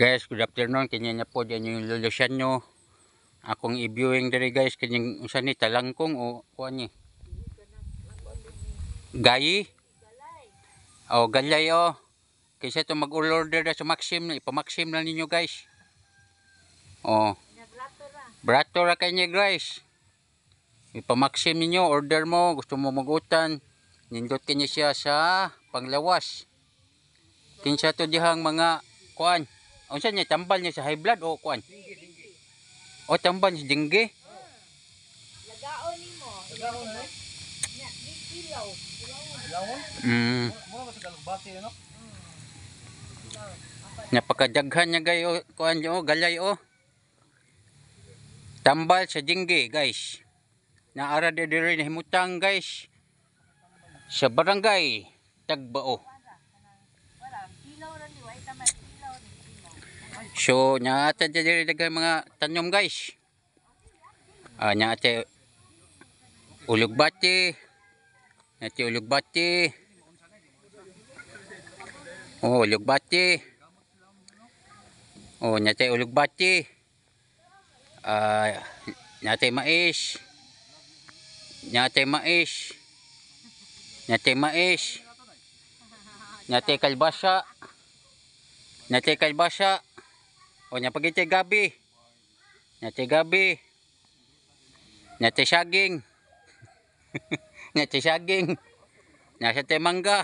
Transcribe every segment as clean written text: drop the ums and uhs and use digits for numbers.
Guys, good afternoon. Kanya na po dyan yung Lulusyan nyo. Akong i-viewing diri guys. Kanyang usan ni talangkong o kuha ni. Gayi? O galay o. Kaysa ito mag-order na sa Maxim. Ipa-Maxim na ninyo guys. O. Brato ra kanya guys. Ipa-Maxim ninyo. Order mo. Gusto mo magutan. Nindot kanya siya sa panglawas. Kinsa to dihang mga kuan. Unsa niya tambal niya sa high blood o kuan? O tambal niya dingge? Lagaon nimo. Lagaon mo? Nya, di kilaw. Napakadaghan niya gayo kuan niyo galay o. Tambal sa dingge guys. Naara diri na himutang guys. Sa barangay Tagbao. So, nyata diri daghan mga tanom guys. Nyata ulugbati. Nyata ulugbati. Oh, ulugbati. Oh, nyata ulugbati. Nyata mais. Nyata mais. Nyata mais. Nyata kalbasa. Nyata kalbasa. O nya pagiti gabi. Nyate gabi. Nyate saging. Nyate saging. Nasa te mangga.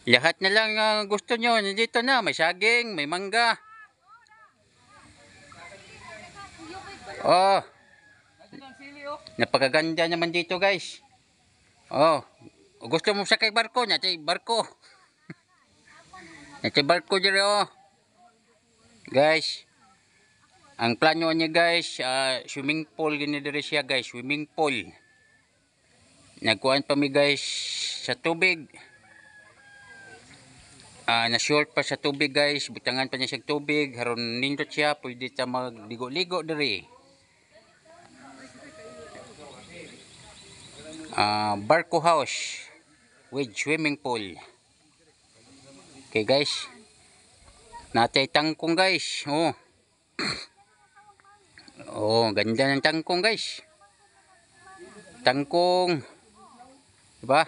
Lahat na lang gusto nyo. Nandito na. May saging. May mangga. Oh. Napakaganda naman dito guys. Oh. Gusto mo sakay barko. Nyate barko. Ito barko dito oh. Guys. Ang plano niya guys, swimming pool gini diri siya guys, swimming pool. Nagkuan pa mi guys sa tubig. Na short pa sa tubig guys, butangan pa niya sa tubig, haron nindot siya, pwede ta magligo-ligo diri. Barko house with swimming pool. Okay guys. Natay tangkong guys. Oh. Oh, ganda ng tangkong guys. Tangkong. Diba?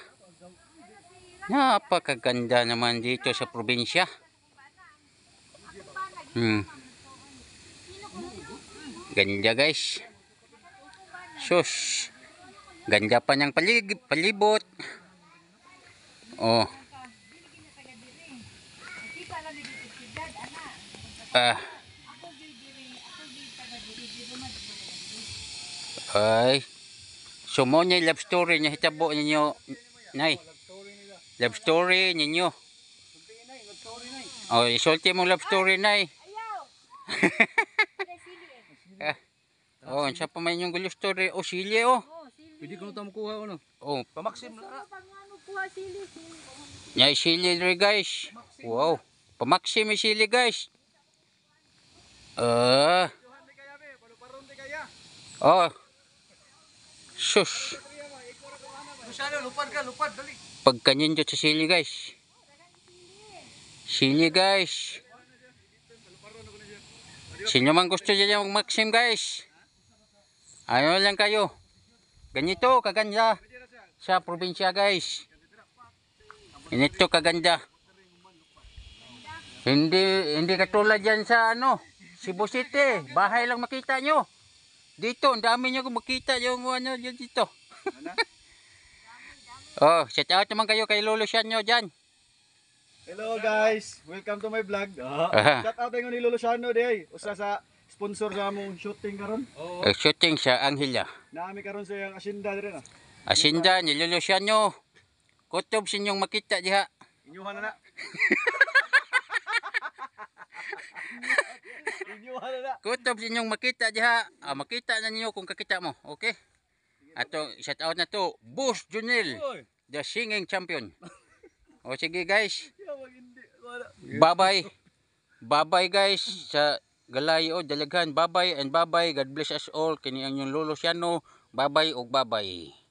Napakaganda naman dito sa probinsya. Ganda guys. Sus. Ganda pa ng palibot. Oh. Ay. So mo niya love story niya hitabo ninyo, nay. Love story ninyo. Oh, isulti mo love story nay. Oh, unsa pa man yung gulo story o sili oh. Pwede ko na makuha ano. Oh, Pa-Maxim na. nya sili dre guys. Wow. Pa-Maxim sili guys. Oh. Sus. Lupad dali. Pagkanyin dyan sa sili guys. Sili guys. Sino man gusto dyan yung Maxim guys. Ano lang kayo. Ganito kaganda sa probinsya guys. Ganito kaganda. Hindi katulad dyan sa ano. Cebu City. Bahay lang makita nyo. Dito, ang dami nyo kung makita yung ano dito. Oh, shout out naman kayo kay Lulusyan nyo dyan. Hello guys, welcome to my vlog. Shout out ngayon ni Lulusyan day. Usa sa sponsor sa among shooting karon. Shooting sa Anghilya. Naami karon sa yang asinda dire na. Asinda ni Lulusyan nyo. Kutob sinyong makita diha. Inyuhan na na. Inyuhan na na. Kutob sinyong makita diha. Makita na ninyo kung kakita mo. Okay? Ato shout out na to, Boss Junel, the singing champion. O sige guys. Bye-bye. Bye-bye guys sa Galayo Dalaghan. Bye-bye and bye-bye. God bless us all. Kini ang yung Lulusyan. Bye-bye o bye-bye.